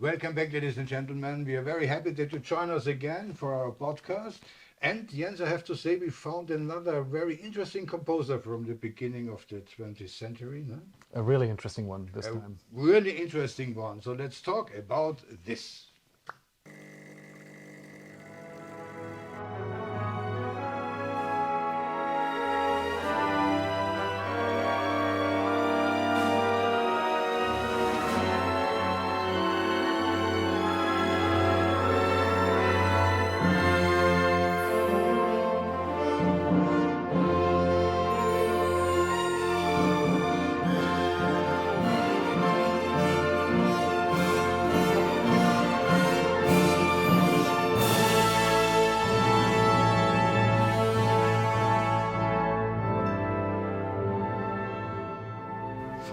Welcome back, ladies and gentlemen. We are very happy that you join us again for our podcast. And Jens, I have to say, we found another very interesting composer from the beginning of the 20th century. No? A really interesting one this A time. really interesting one. So let's talk about this.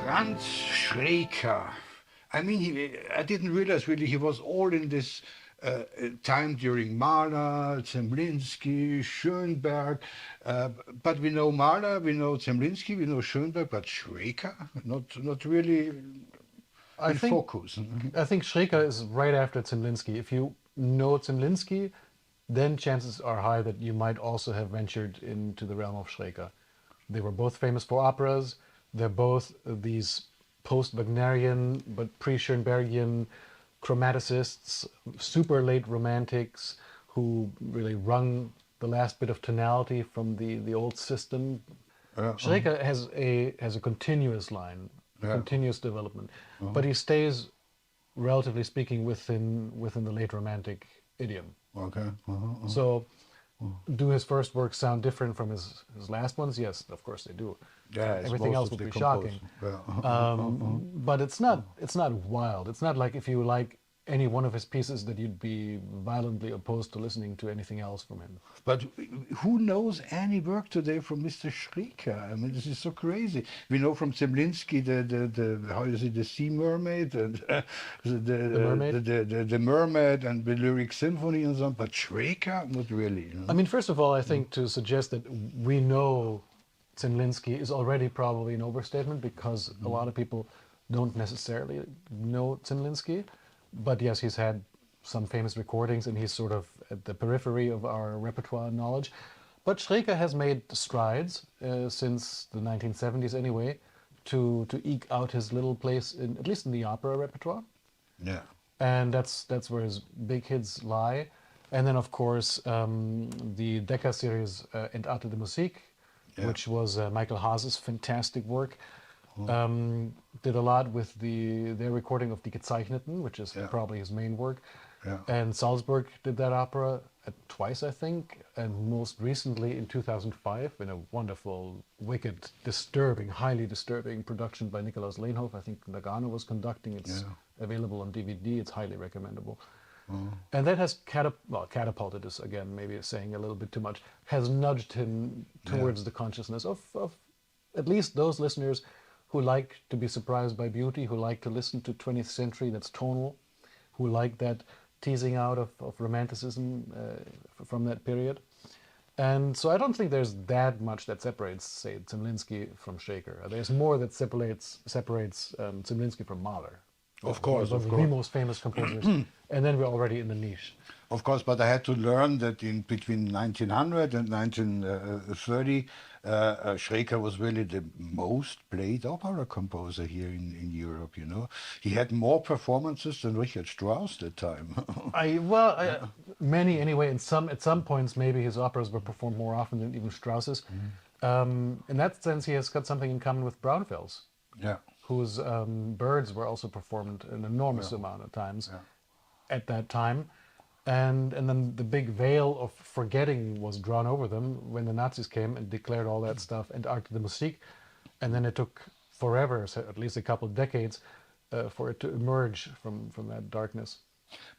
Franz Schreker. I mean, I didn't realize really he was all in this time during Mahler, Zemlinsky, Schoenberg. But we know Mahler, we know Zemlinsky, we know Schoenberg, but Schreker, not really I in think focus. I think Schreker is right after Zemlinsky. If you know Zemlinsky, then chances are high that you might also have ventured into the realm of Schreker. They were both famous for operas. They're both these post-Wagnerian but pre-Schoenbergian chromaticists, super late romantics who really wrung the last bit of tonality from the old system. Schreker has a continuous line, Yeah. continuous development, but he stays, relatively speaking, within the late romantic idiom. Okay. So, do his first works sound different from his last ones? Yes, of course they do. Yeah, it's Everything most else of would the be compos- shocking. Yeah. But it's not wild. It's not like if you like any one of his pieces that you'd be violently opposed to listening to anything else from him. But who knows any work today from Mr. Schreker? I mean, this is so crazy. We know from Zemlinsky the how is it, the Sea Mermaid and The Mermaid? the Mermaid and the Lyric Symphony and so on. But Schreker, not really. I mean, first of all, I think to suggest that we know Zemlinsky is already probably an overstatement because a lot of people don't necessarily know Zemlinsky. But yes, he's had some famous recordings and he's sort of at the periphery of our repertoire knowledge. But Schreker has made strides since the 1970s anyway to eke out his little place, at least in the opera repertoire. Yeah. And that's where his big hits lie. And then, of course, the Decca series Entartete Musik, Yeah. which was Michael Haase's fantastic work. Did a lot with their recording of Die Gezeichneten, which is Yeah. probably his main work. Yeah. And Salzburg did that opera twice, I think, and most recently in 2005 in a wonderful, wicked, disturbing, highly disturbing production by Nikolaus Lehnhoff. I think Nagano was conducting. It's Yeah. available on DVD. It's highly recommendable. And that has catapulted is again maybe saying a little bit too much, has nudged him towards the consciousness of at least those listeners who like to be surprised by beauty, who like to listen to 20th century that's tonal, who like that teasing out of romanticism from that period. And so I don't think there's that much that separates, say, Zemlinsky from Schreker. There's more that separates Zemlinsky from Mahler. Of course, One of of course. the most famous composers. And then we're already in the niche. Of course, but I had to learn that in between 1900 and 1930, Schreker was really the most played opera composer here in Europe. You know, he had more performances than Richard Strauss at the time. Many anyway. At some points, maybe his operas were performed more often than even Strauss's. In that sense, he has got something in common with Braunfels, Yeah, whose birds were also performed an enormous amount of times at that time. And then the big veil of forgetting was drawn over them when the Nazis came and declared all that stuff Entartete Musik. And then it took forever, so at least a couple of decades, for it to emerge from that darkness.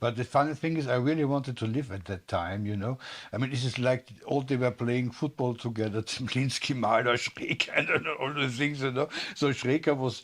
but the funny thing is, I really wanted to live at that time. You know, I mean, this is like all they were playing football together. Zemlinsky, Mahler, Schreker, and all the things. You know, so Schreker was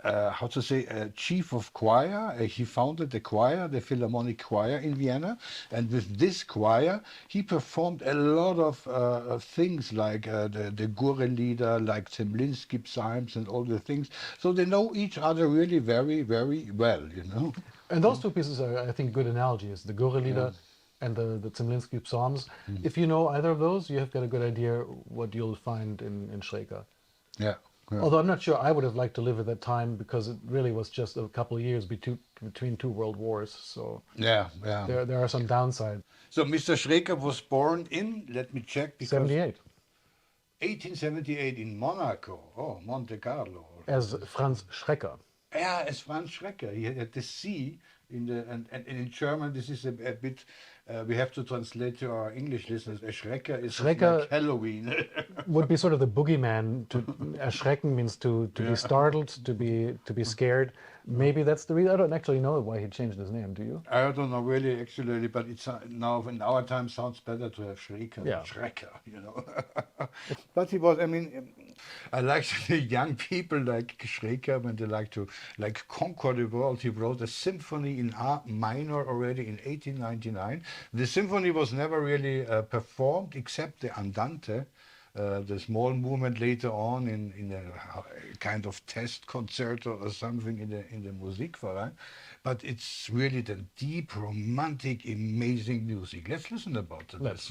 how to say chief of choir. He founded the choir, the Philharmonic Choir in Vienna, and with this choir, he performed a lot of things like the Gurre-Lieder, like Zemlinsky psalms, and all the things. So they know each other really very, very well. You know. And those two pieces are, I think, good analogies, the Gore-Lieder and the Zemlinsky Psalms. If you know either of those, you have got a good idea what you'll find in Schreker. Yeah. Yeah. Although I'm not sure I would have liked to live at that time because it really was just a couple of years between two world wars. So Yeah. there are some downsides. So Mr. Schreker was born in, let me check, because 78. 1878 in Monaco. Oh, Monte Carlo. As Franz Schreker. Yeah, as Franz Schreker. He had the C in the and in German this is a bit we have to translate to our English listeners. A Schreker is Schreker like Halloween. Would be sort of the boogeyman. To erschrecken means to be startled, to be scared. Maybe that's the reason. I don't actually know why he changed his name. Do you? I don't know really actually, but it's now in our time sounds better to have Schreker Yeah. than Schreker, you know. But he was. I mean, I like the young people like Schreker when they like to conquer the world. He wrote a symphony in A minor already in 1899. The symphony was never really performed except the Andante. The small movement later on in a kind of test concerto or something in the Musikverein, but it's really the deep, romantic, amazing music. Let's listen about it. Let's.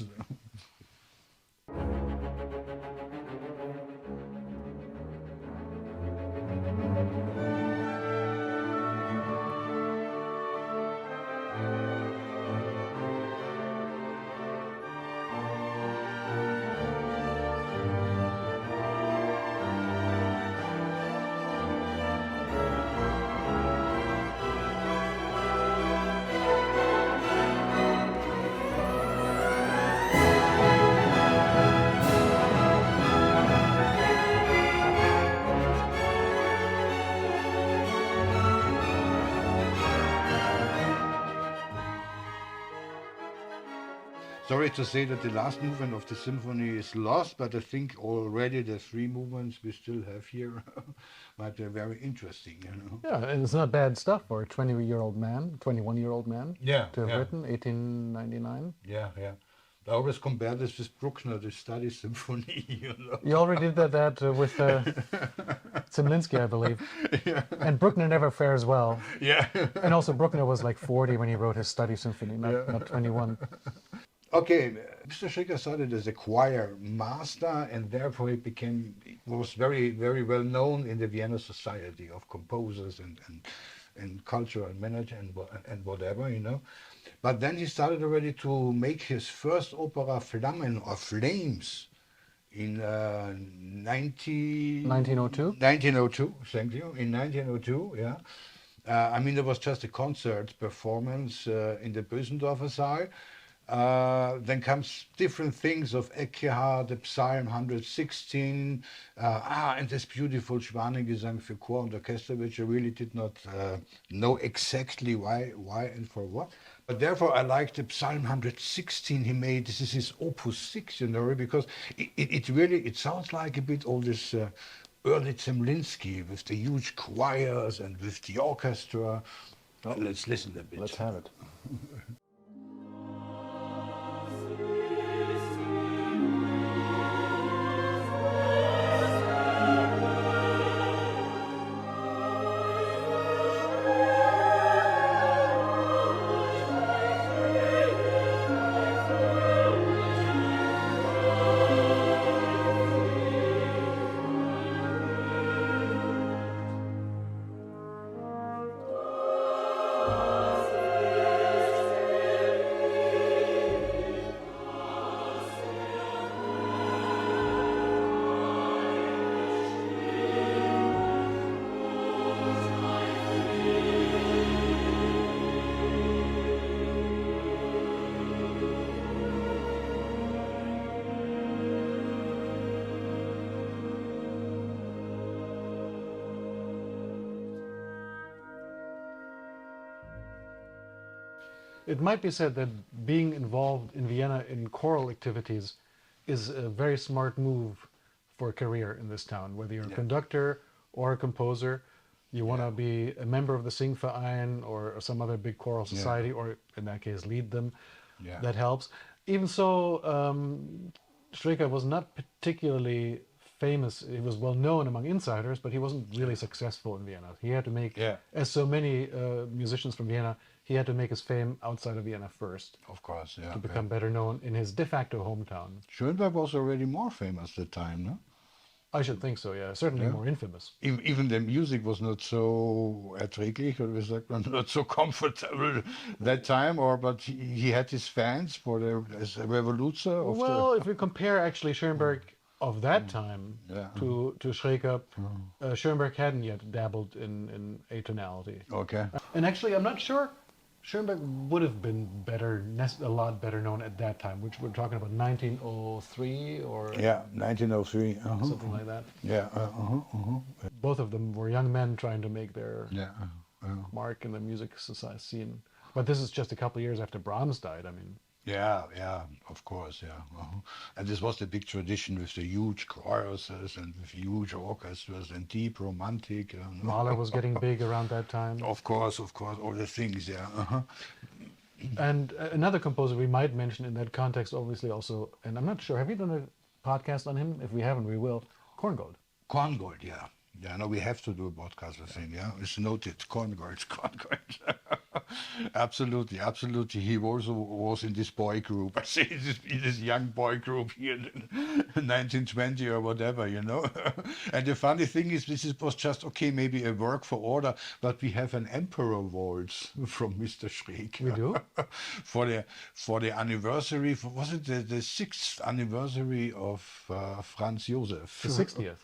Sorry to say that the last movement of the symphony is lost, but I think already the three movements we still have here might be very interesting, you know. Yeah, and it's not bad stuff for a 21-year-old man Yeah, to have yeah. written 1899. Yeah. I always compare this with Bruckner, the study symphony, you know. You already did that with Zemlinsky, I believe. Yeah. And Bruckner never fares well. Yeah. And also Bruckner was like 40 when he wrote his study symphony, not 21. Okay, Mr. Schreker started as a choir master, and therefore he was very, very well known in the Vienna Society of Composers and Cultural Management and whatever, you know. But then he started already to make his first opera, Flammen or Flames, in 1902? 1902, thank you, in 1902, yeah. I mean, there was just a concert performance in the Bösendorfer Saal. Then comes different things of Eckehard, the Psalm 116, and this beautiful Schwanengesang für Chor und Orchester, which I really did not know exactly why and for what. But therefore I like the Psalm 116 he made. This is his Opus 6, you know, because it really sounds like a bit all this early Zemlinsky with the huge choirs and with the orchestra. Let's listen a bit. Let's have it. It might be said that being involved in Vienna in choral activities is a very smart move for a career in this town. Whether you're a conductor or a composer, you want to be a member of the Singverein or some other big choral society, or in that case, lead them. That helps. Even so, Schreker was not particularly famous. He was well known among insiders, but he wasn't really successful in Vienna. He had to make, Yeah. as so many musicians from Vienna, he had to make his fame outside of Vienna first Of course, yeah. to become better known in his de facto hometown. Schoenberg was already more famous at the time, no? I should think so, yeah. Certainly more infamous. Even the music was not so erträglich, or was not so comfortable that time, but he had his fans for the as a revoluzer of Well, if we compare actually Schoenberg of that time Yeah. to Schreker, Schoenberg hadn't yet dabbled in atonality. Okay. And actually, I'm not sure Schoenberg would have been a lot better known at that time, which we're talking about 1903 or Yeah, 1903. something like that. Yeah. Both of them were young men trying to make their Yeah. mark in the music society scene. But this is just a couple of years after Brahms died. I mean, Yeah, of course, yeah. And this was the big tradition with the huge choruses and with huge orchestras and deep romantic. Mahler was getting big around that time. Of course, all the things, yeah. And another composer we might mention in that context, obviously also, and I'm not sure, have you done a podcast on him? If we haven't, we will. Korngold. Korngold, yeah. Yeah, no, we have to do a podcast, I think, yeah. It's noted, Korngold. Absolutely. He also was in this boy group, I say, in this young boy group here in 1920 or whatever, And the funny thing is, was just, okay, maybe a work for order, but we have an Emperor Waltz from Mr. Schreker. We do? for the anniversary, was it the 6th anniversary of Franz Josef? The 60th.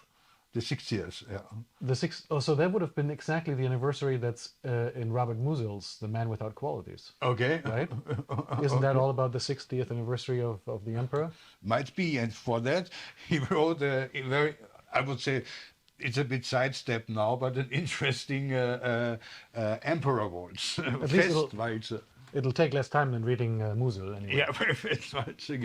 The 60th, yeah. The sixth. Oh, so that would have been exactly the anniversary that's in Robert Musil's The Man Without Qualities. Okay. Right? Isn't that all about the 60th anniversary of the Emperor? Might be, and for that he wrote a very, I would say, it's a bit sidestep now, but an interesting Emperor Waltz. Festwalzer. It'll take less time than reading Musil anyway. Yeah, Festwalzer,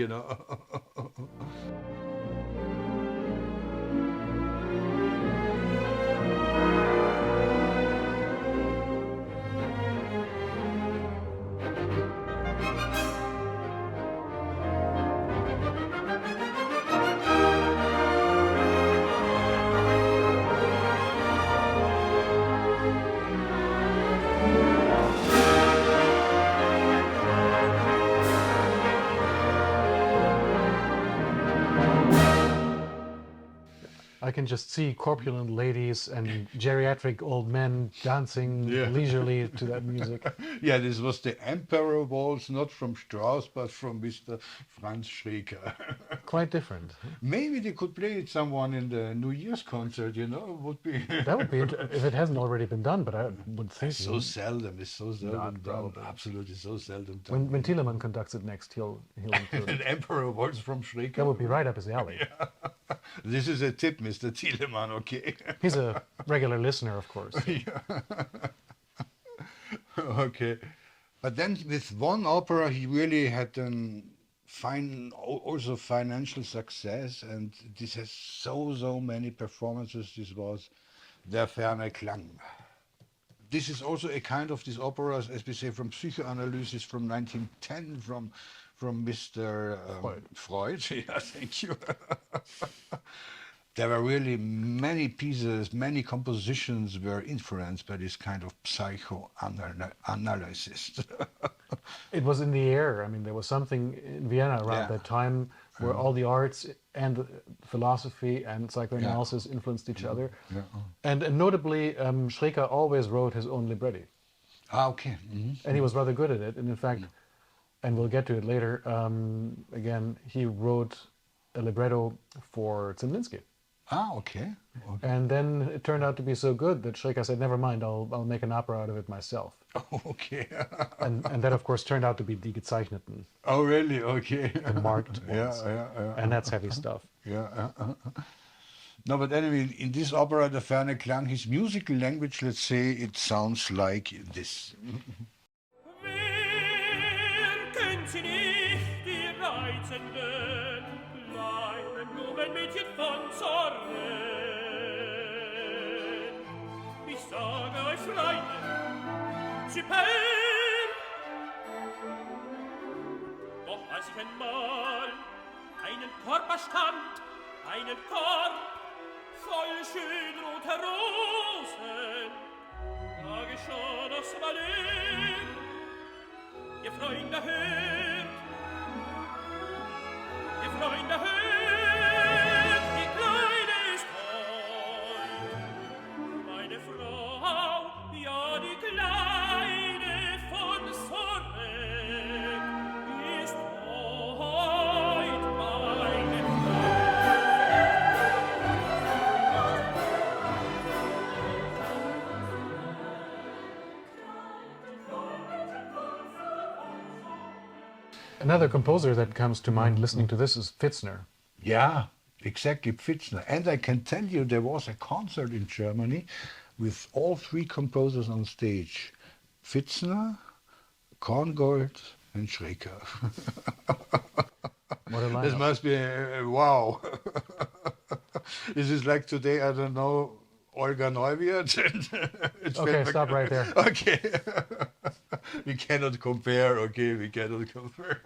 I can just see corpulent ladies and geriatric old men dancing leisurely to that music. Yeah, this was the Emperor Waltz, not from Strauss, but from Mr. Franz Schreker. Quite different. Maybe they could play it someone in the New Year's concert, would be. That would be if it hasn't already been done, but I would think It's so seldom done. probably. Absolutely so seldom done. when Telemann conducts it next, he'll include An it. Emperor Waltz from Schreker. That would be right up his alley. This is a tip, Mr. Telemann, okay? He's a regular listener, of course. Okay. But then with one opera, he really had also financial success, and this has so many performances. This was Der Ferne Klang. This is also a kind of this opera, as we say, from psychoanalysis from 1910, from Mr. Freud. Yeah, thank you. There were really many pieces, many compositions were influenced by this kind of psychoanalysis. It was in the air. I mean, there was something in Vienna around that time where all the arts and philosophy and psychoanalysis influenced each other. Yeah. And notably, Schreker always wrote his own libretti. Ah, okay. And he was rather good at it. And in fact, and we'll get to it later, again, he wrote a libretto for Zemlinsky. Ah, okay. And then it turned out to be so good that Schreker said, never mind, I'll make an opera out of it myself. Okay. and that, of course, turned out to be Die Gezeichneten. Oh, really? Okay. The marked ones. Yeah. And that's heavy stuff. Yeah. No, but anyway, in this opera, the Ferne Klang, his musical language, let's say, it sounds like this. Wer kennt sie nicht, die reizenden kleinen Blumenmädchen von Zorn? Ich sage euch Freunde, super! Doch als ich einmal einen Körper stand, einen Korb voll schönroter Rosen, da geschah das Malheur. Ihr Freunde hört, die Kleine ist heut, meine Frau, ja die Kleine von Sorek ist heut meine Another composer that comes to mind listening to this is Pfitzner. Yeah, exactly, Pfitzner. And I can tell you there was a concert in Germany with all three composers on stage. Pfitzner, Korngold and Schreker. What a This lineup. must be wow. This is like today, I don't know, Olga Neuwirth. It's Okay, very- stop right there. Okay. We cannot compare, okay, we cannot compare.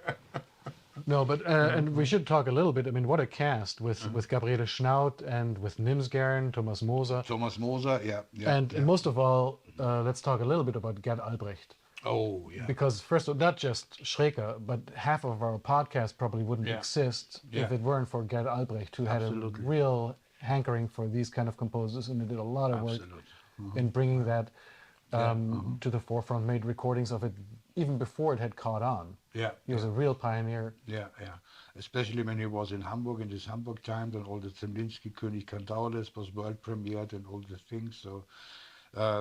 No, but and we should talk a little bit. I mean, what a cast with Gabriele Schnaut and with Nimsgern, Thomas Moser, Thomas Moser, yeah. and most of all, let's talk a little bit about Gerd Albrecht. Oh, yeah. Because first of all, not just Schreker, but half of our podcast probably wouldn't Yeah. exist if Yeah. it weren't for Gerd Albrecht, who had a Absolutely. real hankering for these kind of composers, and he did a lot of work in bringing that to the forefront, made recordings of it even before it had caught on. Yeah. He was a real pioneer. Yeah. Especially when he was in Hamburg, in this Hamburg time, then all the Zemlinsky, König Kandaules was world premiered and all the things. So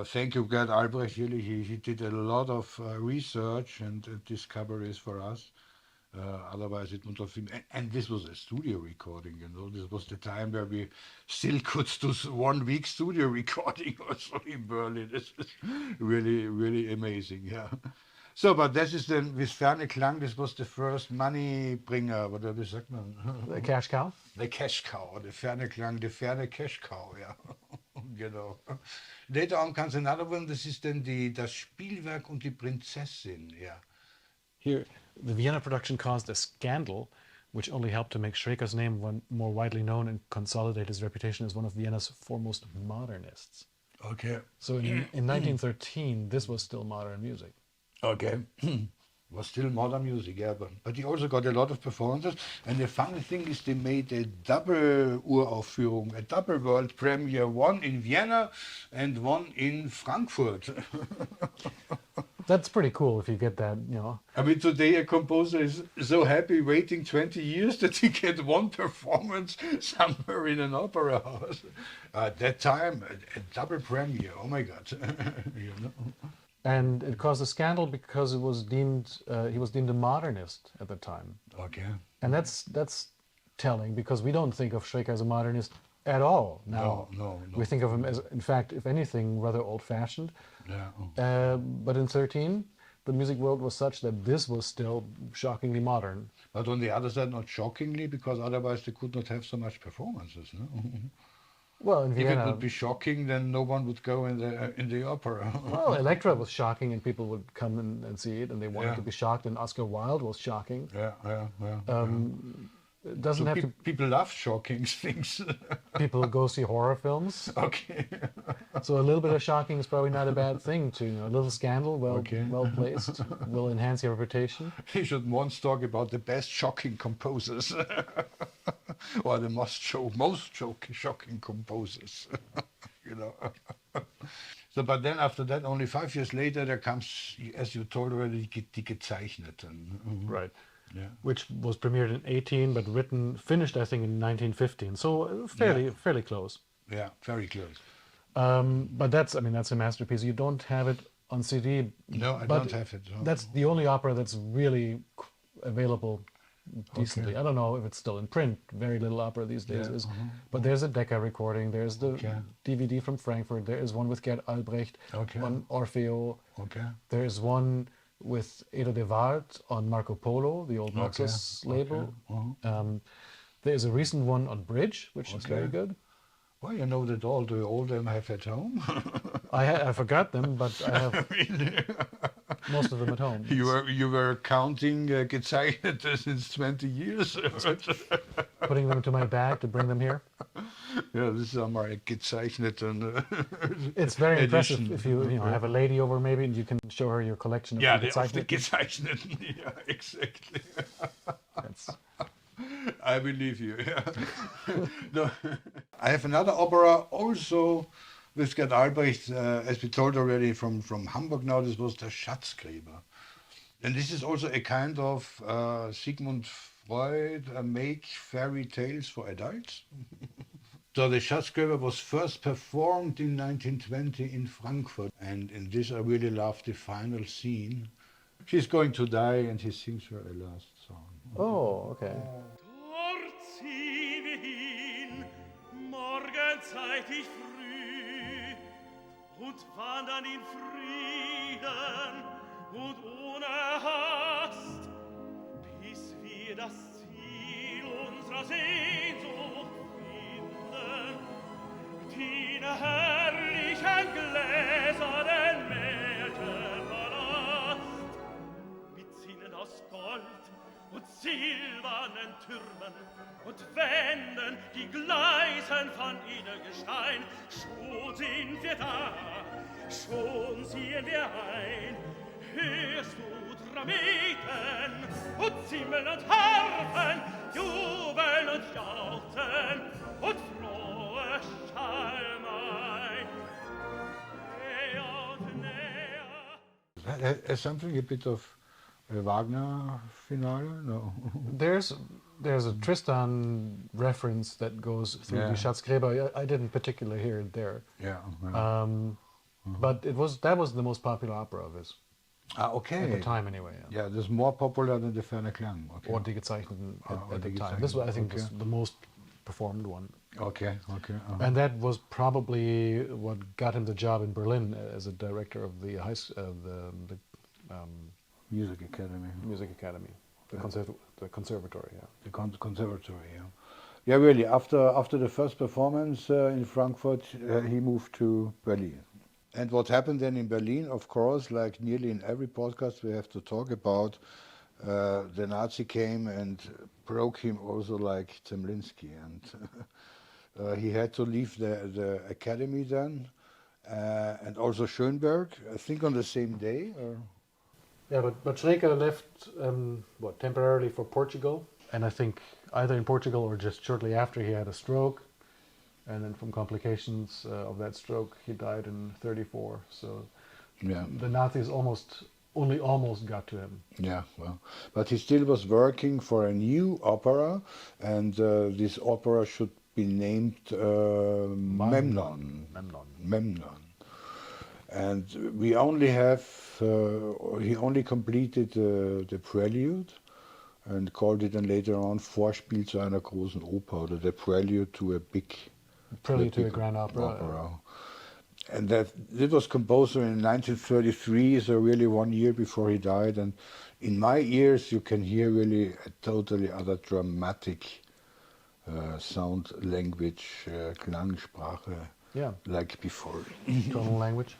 thank you, Gerd Albrecht. Really, he did a lot of research and discoveries for us. Otherwise, it would have been. And this was a studio recording, you know. This was the time where we still could do 1 week studio recording also in Berlin. This is really, really amazing, yeah. So, but this is then with Ferne Klang, this was the first money bringer, wie sagt man? The cash cow. The cash cow, the Ferne Klang, the Ferne cash cow, ja. Genau. Later on comes another one, this is then das Spielwerk und die Prinzessin, yeah. Here, the Vienna production caused a scandal, which only helped to make Schreker's name more widely known and consolidate his reputation as one of Vienna's foremost modernists. Okay. So in 1913, this was still modern music. Okay. Was still modern music, yeah, but he also got a lot of performances. And the funny thing is they made a double Uraufführung, a double world premiere, one in Vienna and one in Frankfurt. That's pretty cool if you get that, you know. I mean, today a composer is so happy waiting 20 years that he get one performance somewhere in an opera house. At that time, a double premiere, oh my God. You know? And it caused a scandal because it was deemed he was deemed a modernist at the time. Okay. And that's telling, because we don't think of Schreker as a modernist at all now. No. We think of him as, in fact, if anything, rather old-fashioned. Yeah. But in 13, the music world was such that this was still shockingly modern. But on the other side, not shockingly, because otherwise they could not have so much performances. No? Well, in If it Vienna, would be shocking, then no one would go in the opera. well, Elektra was shocking, and people would come and see it, and they wanted Yeah. to be shocked. And Oscar Wilde was shocking. Yeah. It doesn't So have to. people love shocking things. People go see horror films, Okay. so a little bit of shocking is probably not a bad thing. To, you know, a little scandal, Okay. well placed, will enhance your reputation. We should once talk about the best shocking composers. Or the most shocking composers. You know. So, but then after that, only 5 years later, there comes, as you told already, die Gezeichneten. Right. Yeah. Which was premiered in 18, but finished, I think, in 1915. So fairly close. Yeah, very close. But that's a masterpiece. You don't have it on CD. No, I but don't have it. No. That's the only opera that's really available decently. Okay. I don't know if it's still in print. Very little opera these days Yeah, is. But there's a Decca recording. There's the Okay. DVD from Frankfurt. There is one with Gerd Albrecht Okay. on Orfeo. Okay. There is one with Edo de Waard on Marco Polo, the old Naxos label. There is a recent one on Bridge, which is very Okay. good. Well, you know that all the old them have at home. I forgot them, but I have. most of them at home. You were counting Gezeichnete since 20 years. Putting them into my bag to bring them here. Yeah, this is my Gezeichneten. It's very impressive edition. if you have a lady over maybe and you can show her your collection of Yeah, the of the Gezeichneten. Gezeichneten. Yeah, exactly. That's- I believe you. Yeah. No. I have another opera also with Gerd Albrecht, as we told already from Hamburg now. This was the Schatzgräber. And this is also a kind of Sigmund Freud make fairy tales for adults. So the Schatzgräber was first performed in 1920 in Frankfurt. And in this I really love the final scene. She's going to die and he sings her a last song. Oh, okay. Dort ziehen wir hin, morgenzeitig früh, und wandern in Frieden und ohne Hast, bis wir das Ziel unserer Sehnsucht finden, den herrlichen gläsernen Märchenpalast, mit Zinnen aus Gold und silbernen Türmen und Wänden, die gleißen von Edelgestein. Schon sind wir da, schon ziehen wir ein. Hörst du Drameten und Zimbeln und Harfen, jubeln und jauchzen und frohe Schalmei. Näher und näher. Something a bit of Wagner finale? No. There's a Tristan reference that goes through Yeah. the Schatzgräber. I didn't particularly hear it there. Yeah. But that was the most popular opera of his Okay. at the time anyway. Yeah. Yeah, this is more popular than the Ferne Klang. Okay. Or Die Gezeichneten or at the Die time. This was, I think, Okay. was the most performed one. Okay. Okay. And that was probably what got him the job in Berlin as a director of the Music Academy. Music Academy, the conservatory. Yeah. The conservatory. Yeah. Yeah, really. After the first performance in Frankfurt, he moved to Berlin. And what happened then in Berlin, of course, like nearly in every podcast we have to talk about, the Nazi came and broke him also like Zemlinsky. And he had to leave the academy then. And also Schoenberg, I think on the same day. Or? Yeah, but Schreker left temporarily for Portugal, and I think either in Portugal or just shortly after he had a stroke, and then from complications of that stroke he died in '34. So Yeah. the Nazis only almost got to him. Yeah, well, but he still was working for a new opera, and this opera should be named Memnon. Memnon. And we only have, he only completed the Prelude and called it then later on Vorspiel zu einer großen Oper, or the Prelude to a big Prelude to a grand opera. And that was composed in 1933, so really 1 year before he died. And in my ears, you can hear really a totally other dramatic sound language, Klangsprache, Yeah, like before. tonal language.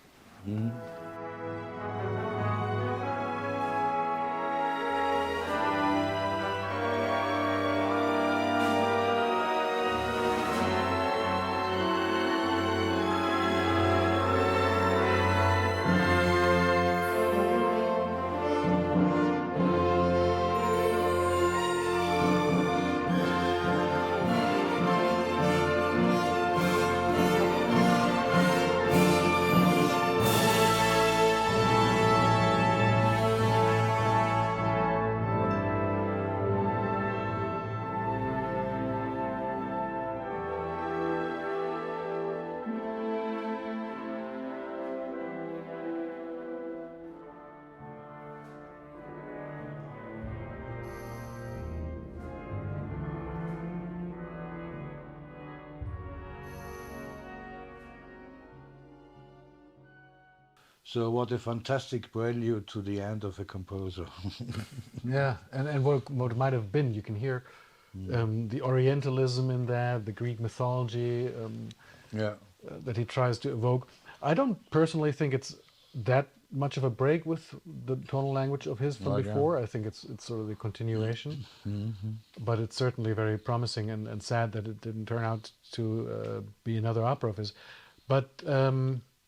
So what a fantastic prelude to the end of a composer. Yeah, and what might have been, you can hear the Orientalism in that, the Greek mythology Yeah. that he tries to evoke. I don't personally think it's that much of a break with the tonal language of his from Oh, yeah. before. I think it's sort of the continuation, but it's certainly very promising and sad that it didn't turn out to be another opera of his. But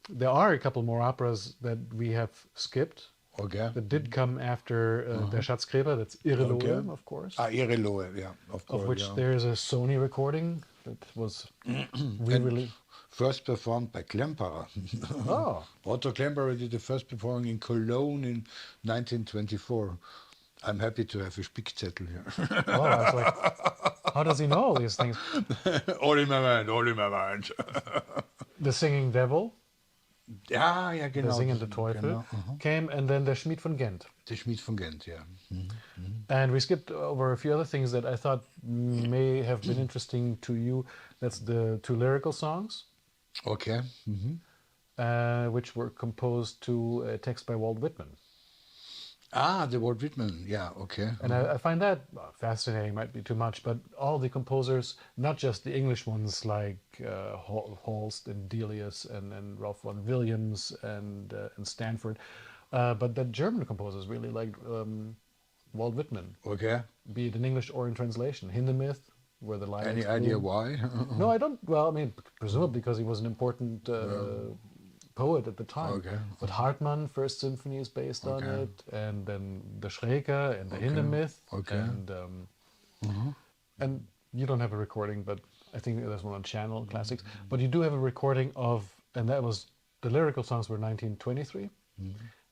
there are a couple more operas that we have skipped Okay. that did come after Der Schatzgräber. That's Irrelohe, Okay. of course, Ah, Irrelohe, yeah, of course. of which yeah. there is a Sony recording that was re-released. First performed by Klemperer. Oh. Otto Klemperer did the first performing in Cologne in 1924. I'm happy to have a Spickzettel here. Oh, I was like, how does he know all these things? All in my mind, all in my mind. The Singing Devil, Ja, ja, Der genau. Singende Teufel, Genau. came, and then Der Schmied von Gent. Der Schmied von Gent, yeah. And we skipped over a few other things that I thought may have been interesting to you. That's the two lyrical songs, Okay. which were composed to a text by Walt Whitman. Ah, the Walt Whitman, yeah, okay. And I find that fascinating, might be too much, but all the composers, not just the English ones like Holst and Delius and Ralph Vaughan Williams and Stanford, but the German composers really liked Walt Whitman, Okay. be it in English or in translation. Hindemith, where the lions Any idea bloom. why? No, I don't. Well, I mean, presumably because he was an important poet at the time. Okay. But Hartmann, First Symphony is based on Okay. it, and then the Schreker and the Hindemith. Okay. And you don't have a recording, but I think there's one on Channel Classics. But you do have a recording of, and that was, the lyrical songs were 1923.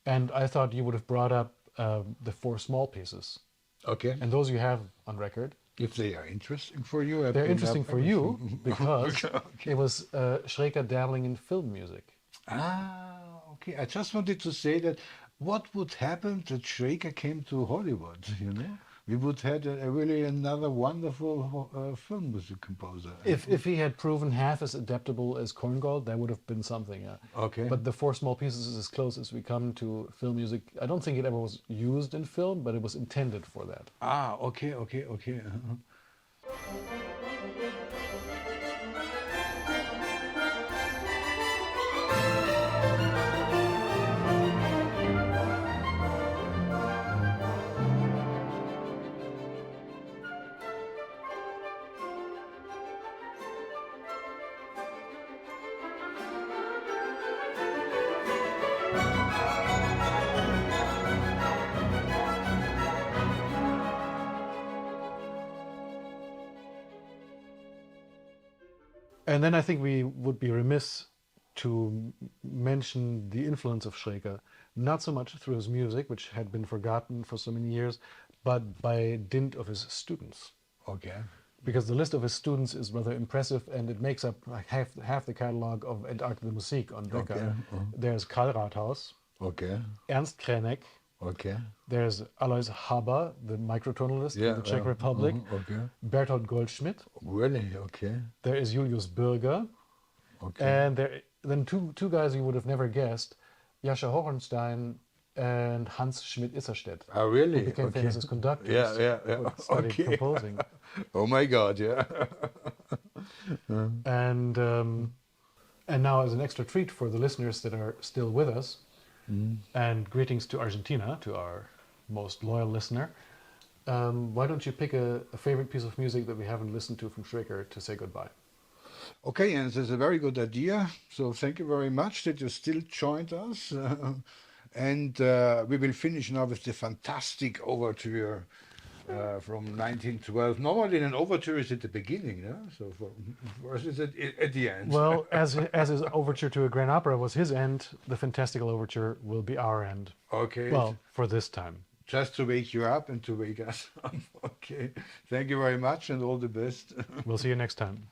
And I thought you would have brought up the four small pieces. Okay. And those you have on record. If they are interesting for you, I They're bring interesting up for you everything. because Okay. it was Schreker dabbling in film music. Ah, okay. I just wanted to say that what would happen that Schreker came to Hollywood, you know? We would have really another wonderful film music composer. If he had proven half as adaptable as Korngold, that would have been something. Okay. But the four small pieces is as close as we come to film music. I don't think it ever was used in film, but it was intended for that. Ah, okay. And then I think we would be remiss to mention the influence of Schreker, not so much through his music, which had been forgotten for so many years, but by dint of his students. Okay. Because the list of his students is rather impressive, and it makes up like half the catalog of Entarkte Musik on Becker. Okay. There's Karl Rathaus, Okay. Ernst Krenek, Okay. there's Alois Haber, the microtonalist Yeah, of the Czech yeah, Republic, okay. Bertolt Goldschmidt, Really? Okay. there is Julius Bürger, Okay. and then two guys you would have never guessed, Jascha Hohenstein and Hans Schmidt-Isserstedt, Ah, really? who became Okay. famous as conductors. Yeah. who studied Okay. composing. Oh my God, yeah. And now, as an extra treat for the listeners that are still with us, and greetings to Argentina, to our most loyal listener, why don't you pick a favorite piece of music that we haven't listened to from Schreker to say goodbye? Okay, and this is a very good idea. So thank you very much that you still joined us. And we will finish now with the fantastic overture from 1912. Normally, an overture is at the beginning, no? So for us, it's at the end. Well, as his overture to a grand opera was his end, the fantastical overture will be our end. Okay. Well, for this time. Just to wake you up and to wake us up. Okay. Thank you very much and all the best. We'll see you next time.